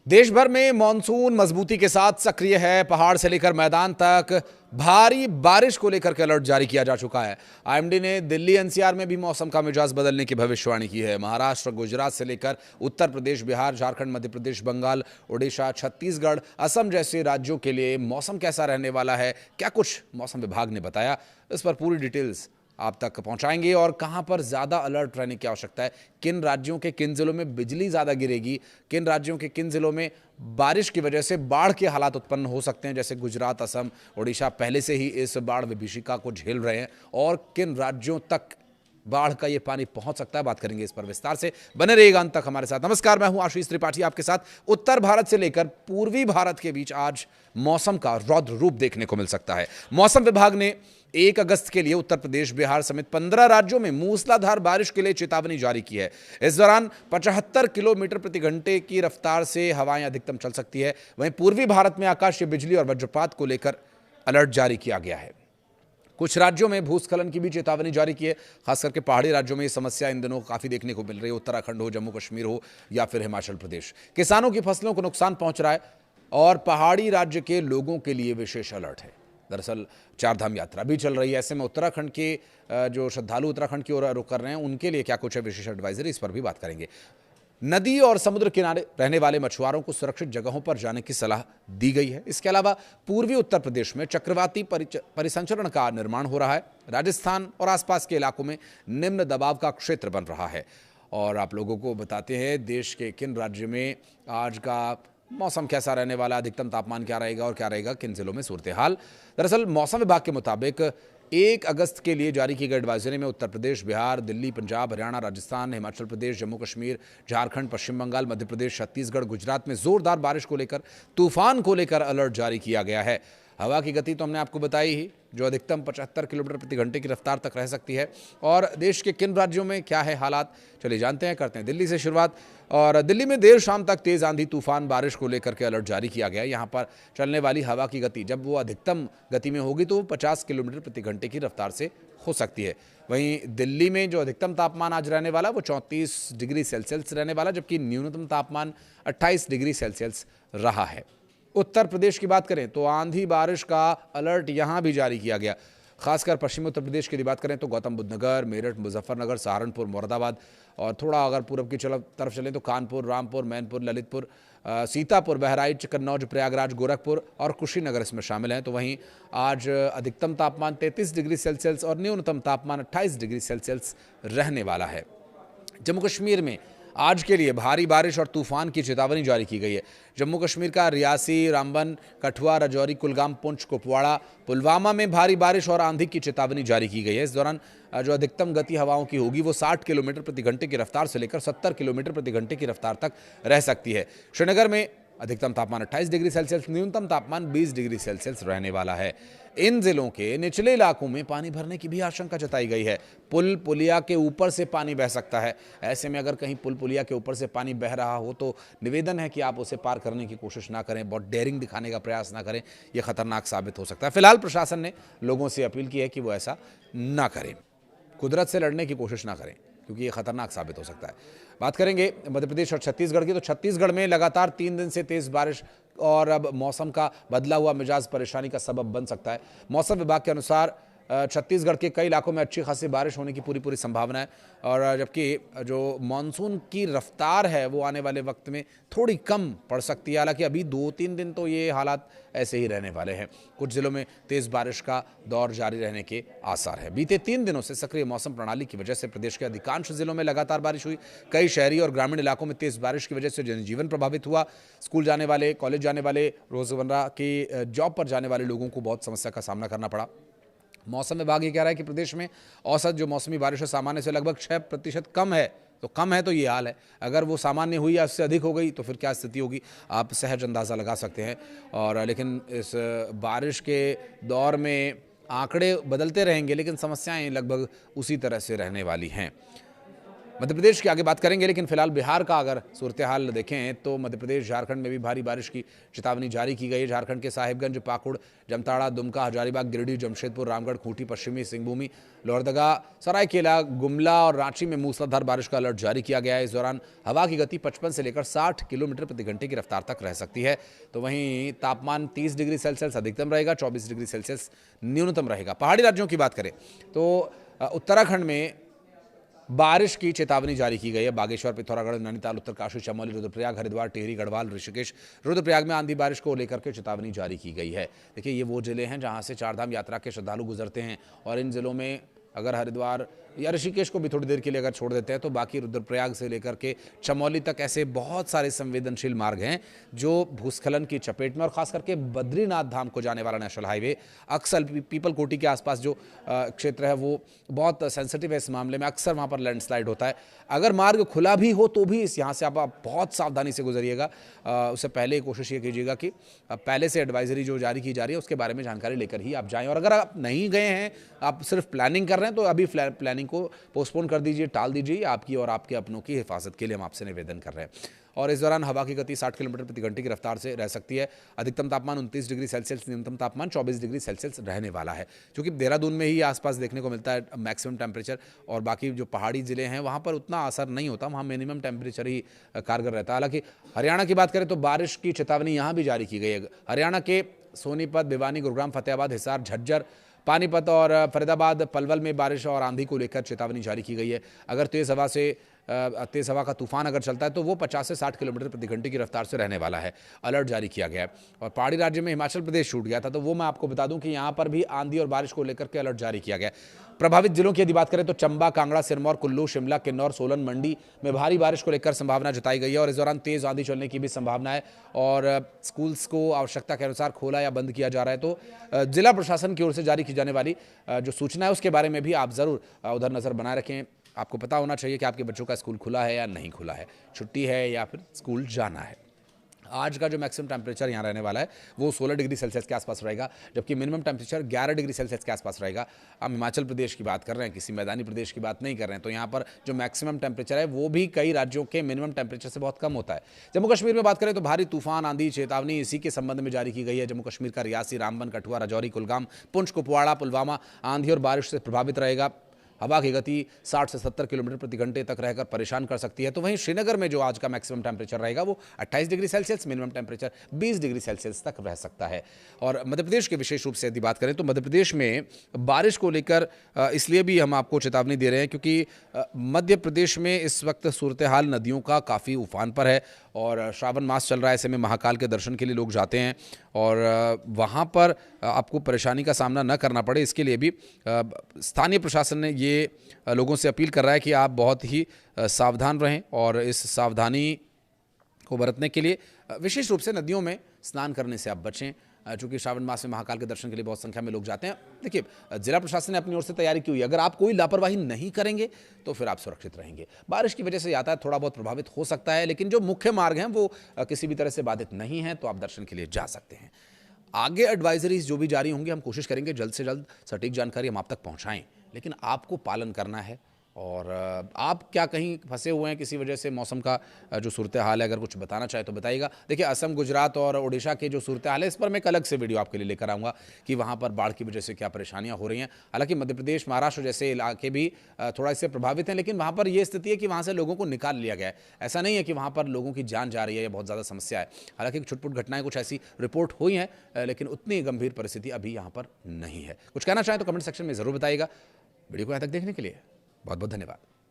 देश भर में मॉनसून मजबूती के साथ सक्रिय है। पहाड़ से लेकर मैदान तक भारी बारिश को लेकर के अलर्ट जारी किया जा चुका है। आईएमडी ने दिल्ली एनसीआर में भी मौसम का मिजाज बदलने की भविष्यवाणी की है। महाराष्ट्र, गुजरात से लेकर उत्तर प्रदेश, बिहार, झारखंड, मध्य प्रदेश, बंगाल, ओडिशा, छत्तीसगढ़, असम जैसे राज्यों के लिए मौसम कैसा रहने वाला है, क्या कुछ मौसम विभाग ने बताया, इस पर पूरी डिटेल्स आप तक पहुंचाएंगे। और कहां पर ज़्यादा अलर्ट रहने की आवश्यकता है, किन राज्यों के किन जिलों में बिजली ज़्यादा गिरेगी, किन राज्यों के किन जिलों में बारिश की वजह से बाढ़ के हालात उत्पन्न हो सकते हैं, जैसे गुजरात, असम, ओडिशा पहले से ही इस बाढ़ विभीषिका को झेल रहे हैं, और किन राज्यों तक बाढ़ का ये पानी पहुंच सकता है। बात करेंगे इस पर विस्तार से। बने रहिएगा अंत तक हमारे साथ। नमस्कार, मैं हूं आशीष त्रिपाठी आपके साथ। उत्तर भारत से लेकर पूर्वी भारत के बीच आज मौसम का रौद्र रूप देखने को मिल सकता है। मौसम विभाग ने 1 अगस्त के लिए उत्तर प्रदेश, बिहार समेत 15 राज्यों में मूसलाधार बारिश के लिए चेतावनी जारी की है। इस दौरान 75 किलोमीटर प्रति घंटे की रफ्तार से हवाएं अधिकतम चल सकती है। वहीं पूर्वी भारत में आकाशीय बिजली और वज्रपात को लेकर अलर्ट जारी किया गया है। कुछ राज्यों में भूस्खलन की भी चेतावनी जारी की है। खास करके पहाड़ी राज्यों में ये समस्या इन दिनों काफी देखने को मिल रही है। उत्तराखंड हो, जम्मू कश्मीर हो या फिर हिमाचल प्रदेश, किसानों की फसलों को नुकसान पहुंच रहा है और पहाड़ी राज्य के लोगों के लिए विशेष अलर्ट है। दरअसल चारधाम यात्रा भी चल रही है। ऐसे में उत्तराखंड के जो श्रद्धालु उत्तराखंड की ओर रुख कर रहे हैं, उनके लिए क्या कुछ है विशेष एडवाइजरी, इस पर भी बात करेंगे। नदी और समुद्र किनारे रहने वाले मछुआरों को सुरक्षित जगहों पर जाने की सलाह दी गई है। इसके अलावा पूर्वी उत्तर प्रदेश में चक्रवाती परिसंचरण का निर्माण हो रहा है। राजस्थान और आसपास के इलाकों में निम्न दबाव का क्षेत्र बन रहा है। और आप लोगों को बताते हैं देश के किन राज्य में आज का मौसम कैसा रहने वाला, अधिकतम तापमान क्या रहेगा और क्या रहेगा किन जिलों में सूरत हाल। दरअसल मौसम विभाग के मुताबिक 1 अगस्त के लिए जारी की गई एडवाइजरी में उत्तर प्रदेश, बिहार, दिल्ली, पंजाब, हरियाणा, राजस्थान, हिमाचल प्रदेश, जम्मू कश्मीर, झारखंड, पश्चिम बंगाल, मध्य प्रदेश, छत्तीसगढ़, गुजरात में जोरदार बारिश को लेकर, तूफान को लेकर अलर्ट जारी किया गया है। हवा की गति तो हमने आपको बताई ही, जो अधिकतम 75 किलोमीटर प्रति घंटे की रफ्तार तक रह सकती है। और देश के किन राज्यों में क्या है हालात, चलिए जानते हैं। करते हैं दिल्ली से शुरुआत। और दिल्ली में देर शाम तक तेज आंधी, तूफान, बारिश को लेकर के अलर्ट जारी किया गया है। यहाँ पर चलने वाली हवा की गति जब वो अधिकतम गति में होगी तो वो 50 किलोमीटर प्रति घंटे की रफ्तार से हो सकती है। वहीं दिल्ली में जो अधिकतम तापमान आज रहने वाला वो 34 डिग्री सेल्सियस रहने वाला, जबकि न्यूनतम तापमान 28 डिग्री सेल्सियस रहा है। उत्तर प्रदेश की बात करें तो आंधी बारिश का अलर्ट यहां भी जारी किया गया। खासकर पश्चिमी उत्तर प्रदेश की बात करें तो गौतम बुद्ध नगर, मेरठ, मुजफ्फरनगर, सहारनपुर, मुरादाबाद, और थोड़ा अगर पूरब की तरफ चलें तो कानपुर, रामपुर, मैनपुर, ललितपुर, सीतापुर, बहराइच, कन्नौज, प्रयागराज, गोरखपुर और कुशीनगर इसमें शामिल हैं। तो वहीं आज अधिकतम तापमान 33 डिग्री सेल्सियस और न्यूनतम तापमान 28 डिग्री सेल्सियस रहने वाला है। जम्मू कश्मीर में आज के लिए भारी बारिश और तूफान की चेतावनी जारी की गई है। जम्मू कश्मीर का रियासी, रामबन, कठुआ, राजौरी, कुलगाम, पुंछ, कुपवाड़ा, पुलवामा में भारी बारिश और आंधी की चेतावनी जारी की गई है। इस दौरान जो अधिकतम गति हवाओं की होगी वो 60 किलोमीटर प्रति घंटे की रफ्तार से लेकर 70 किलोमीटर प्रति घंटे की रफ्तार तक रह सकती है। श्रीनगर में अधिकतम तापमान 28 डिग्री सेल्सियस, न्यूनतम तापमान 20 डिग्री सेल्सियस रहने वाला है। इन जिलों के निचले इलाकों में पानी भरने की भी आशंका जताई गई है। पुल पुलिया के ऊपर से पानी बह सकता है। ऐसे में अगर कहीं पुल पुलिया के ऊपर से पानी बह रहा हो तो निवेदन है कि आप उसे पार करने की कोशिश ना करें, बहुत डेयरिंग दिखाने का प्रयास ना करें, यह खतरनाक साबित हो सकता है। फिलहाल प्रशासन ने लोगों से अपील की है कि वो ऐसा ना करें, कुदरत से लड़ने की कोशिश ना करें, क्योंकि ये खतरनाक साबित हो सकता है। बात करेंगे मध्य प्रदेश और छत्तीसगढ़ की, तो छत्तीसगढ़ में लगातार 3 दिन से तेज बारिश और अब मौसम का बदला हुआ मिजाज परेशानी का सबब बन सकता है। मौसम विभाग के अनुसार छत्तीसगढ़ के कई इलाकों में अच्छी खासी बारिश होने की पूरी संभावना है, और जबकि जो मानसून की रफ्तार है वो आने वाले वक्त में थोड़ी कम पड़ सकती है। हालांकि अभी 2-3 दिन तो ये हालात ऐसे ही रहने वाले हैं। कुछ जिलों में तेज़ बारिश का दौर जारी रहने के आसार है। बीते 3 दिनों से सक्रिय मौसम प्रणाली की वजह से प्रदेश के अधिकांश जिलों में लगातार बारिश हुई। कई शहरी और ग्रामीण इलाकों में तेज़ बारिश की वजह से जनजीवन प्रभावित हुआ। स्कूल जाने वाले, कॉलेज जाने वाले, रोजमर्रा की जॉब पर जाने वाले लोगों को बहुत समस्या का सामना करना पड़ा। मौसम विभाग ये कह रहा है कि प्रदेश में औसत जो मौसमी बारिश है सामान्य से लगभग 6% कम है। तो कम है तो ये हाल है, अगर वो सामान्य हुई या उससे अधिक हो गई तो फिर क्या स्थिति होगी, आप सहज अंदाज़ा लगा सकते हैं। और लेकिन इस बारिश के दौर में आंकड़े बदलते रहेंगे, लेकिन समस्याएं लगभग उसी तरह से रहने वाली हैं। मध्य प्रदेश की आगे बात करेंगे, लेकिन फिलहाल बिहार का अगर सूरत हाल देखें तो मध्य प्रदेश झारखंड में भी भारी बारिश की चेतावनी जारी की गई है। झारखंड के साहिबगंज, पाकुड़, जामताड़ा, दुमका, हजारीबाग, गिरिडीह, जमशेदपुर, रामगढ़, खूंटी, पश्चिमी सिंहभूमि, लोहरदगा, सरायकेला, गुमला और रांची में मूसलाधार बारिश का अलर्ट जारी किया गया है। इस दौरान हवा की गति 55 से लेकर 60 किलोमीटर प्रति घंटे की रफ्तार तक रह सकती है। तो वहीं तापमान 30 डिग्री सेल्सियस अधिकतम रहेगा, 24 डिग्री सेल्सियस न्यूनतम रहेगा। पहाड़ी राज्यों की बात करें तो उत्तराखंड में बारिश की चेतावनी जारी की गई है। बागेश्वर, पिथौरागढ़, नैनीताल, उत्तरकाशी, चमोली, रुद्रप्रयाग, हरिद्वार, टिहरी, गढ़वाल, ऋषिकेश, रुद्रप्रयाग में आंधी बारिश को लेकर के चेतावनी जारी की गई है। देखिए, ये वो जिले हैं जहां से चारधाम यात्रा के श्रद्धालु गुजरते हैं, और इन जिलों में अगर हरिद्वार या ऋषिकेश को भी थोड़ी देर के लिए अगर छोड़ देते हैं तो बाकी रुद्रप्रयाग से लेकर के चमोली तक ऐसे बहुत सारे संवेदनशील मार्ग हैं जो भूस्खलन की चपेट में, और खास करके बद्रीनाथ धाम को जाने वाला नेशनल हाईवे अक्सर पीपल कोटी के आसपास जो क्षेत्र है वो बहुत सेंसिटिव है इस मामले में। अक्सर वहाँ पर लैंडस्लाइड होता है। अगर मार्ग खुला भी हो तो भी इस यहाँ से आप बहुत सावधानी से गुजरिएगा। उससे पहले कोशिश ये कीजिएगा कि पहले से एडवाइजरी जो जारी की जा रही है उसके बारे में जानकारी लेकर ही आप जाएँ। और अगर आप नहीं गए हैं, आप सिर्फ प्लानिंग कर रहे हैं, तो अभी प्लानिंग को पोस्टपोन कर दीजिए, टाल दीजिए। आपकी और आपके अपनों की हिफाजत के लिए हम आपसे निवेदन कर रहे हैं। और इस दौरान हवा की गति 60 किलोमीटर प्रति घंटे की रफ्तार से रह सकती है। अधिकतम तापमान 29 डिग्री सेल्सियस, न्यूनतम तापमान 24 डिग्री सेल्सियस रहने वाला है, क्योंकि देहरादून में ही आसपास देखने को मिलता है मैक्सिमम टेम्परेचर, और बाकी जो पहाड़ी जिले हैं वहाँ पर उतना असर नहीं होता, वहाँ मिनिमम टेम्परेचर ही कारगर रहता है। हालांकि हरियाणा की बात करें तो बारिश की चेतावनी यहाँ भी जारी की गई है। हरियाणा के सोनीपत, भिवानी, गुरुग्राम, फतेहाबाद, हिसार, झज्जर, पानीपत और फरीदाबाद, पलवल में बारिश और आंधी को लेकर चेतावनी जारी की गई है। अगर तेज़ हवा का तूफान अगर चलता है तो वो 50 से 60 किलोमीटर प्रति घंटे की रफ्तार से रहने वाला है। अलर्ट जारी किया गया है। और पहाड़ी राज्य में हिमाचल प्रदेश छूट गया था, तो वो मैं आपको बता दूं कि यहाँ पर भी आंधी और बारिश को लेकर के अलर्ट जारी किया गया है। प्रभावित जिलों की यदि बात करें तो चंबा, कांगड़ा, सिरमौर, कुल्लू, शिमला, किन्नौर, सोलन, मंडी में भारी बारिश को लेकर संभावना जताई गई है, और इस दौरान तेज आंधी चलने की भी संभावना है। और स्कूल्स को आवश्यकता के अनुसार खोला या बंद किया जा रहा है। तो जिला प्रशासन की ओर से जारी की जाने वाली जो सूचना है उसके बारे में भी आप जरूर उधर नजर बनाए रखें। आपको पता होना चाहिए कि आपके बच्चों का स्कूल खुला है या नहीं खुला है, छुट्टी है या फिर स्कूल जाना है। आज का जो मैक्सिमम टेम्परेचर यहाँ रहने वाला है वो 16 डिग्री सेल्सियस के आसपास रहेगा, जबकि मिनिमम टेम्परेचर 11 डिग्री सेल्सियस के आसपास रहेगा। हम हिमाचल प्रदेश की बात कर रहे हैं, किसी मैदानी प्रदेश की बात नहीं कर रहे हैं। तो यहाँ पर जो मैक्सिमम टेम्परेचर है वो भी कई राज्यों के मिनिमम टेम्परेचर से बहुत कम होता है। जम्मू कश्मीर में बात करें तो भारी तूफान, आंधी चेतावनी इसी के संबंध में जारी की गई है। जम्मू कश्मीर का रियासी, रामबन, कठुआ, राजौरी, कुलगाम, पुंछ, कुपवाड़ा, पुलवामा आंधी और बारिश से प्रभावित रहेगा। हवा की गति 60 से 70 किलोमीटर प्रति घंटे तक रहकर परेशान कर सकती है। तो वहीं श्रीनगर में जो आज का मैक्सिमम टेम्परेचर रहेगा वो 28 degree Celsius, minimum temperature 20 degree Celsius तक रह सकता है। और मध्य प्रदेश के विशेष रूप से यदि बात करें तो मध्य प्रदेश में बारिश को लेकर इसलिए भी हम आपको चेतावनी दे रहे हैं क्योंकि मध्य प्रदेश में इस वक्त सूरत हाल नदियों का काफ़ी उफान पर है, और श्रावण मास चल रहा है। ऐसे में महाकाल के दर्शन के लिए लोग जाते हैं, और वहाँ पर आपको परेशानी का सामना न करना पड़े इसके लिए भी स्थानीय प्रशासन ने ये लोगों से अपील कर रहा है कि आप बहुत ही सावधान रहें, और इस सावधानी को बरतने के लिए विशेष रूप से नदियों में स्नान करने से आप बचें, चूँकि श्रावण मास में महाकाल के दर्शन के लिए बहुत संख्या में लोग जाते हैं। देखिए, जिला प्रशासन ने अपनी ओर से तैयारी की हुई है। अगर आप कोई लापरवाही नहीं करेंगे तो फिर आप सुरक्षित रहेंगे। बारिश की वजह से यातायात थोड़ा बहुत प्रभावित हो सकता है, लेकिन जो मुख्य मार्ग हैं वो किसी भी तरह से बाधित नहीं हैं, तो आप दर्शन के लिए जा सकते हैं। आगे एडवाइजरीज जो भी जारी होंगी हम कोशिश करेंगे जल्द से जल्द सटीक जानकारी हम आप तक पहुँचाएँ, लेकिन आपको पालन करना है। और आप क्या कहीं फंसे हुए हैं किसी वजह से, मौसम का जो सूरत हाल है, अगर कुछ बताना चाहे तो बताइएगा। देखिए, असम, गुजरात और ओडिशा के जो सूरत हाल है इस पर मैं एक अलग से वीडियो आपके लिए लेकर आऊँगा कि वहाँ पर बाढ़ की वजह से क्या परेशानियाँ हो रही हैं। हालांकि मध्य प्रदेश, महाराष्ट्र जैसे इलाके भी थोड़ा इससे प्रभावित हैं, लेकिन वहाँ पर ये स्थिति है कि वहाँ से लोगों को निकाल लिया गया है। ऐसा नहीं है कि वहाँ पर लोगों की जान जा रही है या बहुत ज़्यादा समस्या है। हालांकि छुटपुट घटनाएं कुछ ऐसी रिपोर्ट हुई हैं, लेकिन उतनी गंभीर परिस्थिति अभी यहाँ पर नहीं है। कुछ कहना चाहें तो कमेंट सेक्शन में ज़रूर बताइएगा। वीडियो को यहाँ तक देखने के लिए बहुत बहुत धन्यवाद।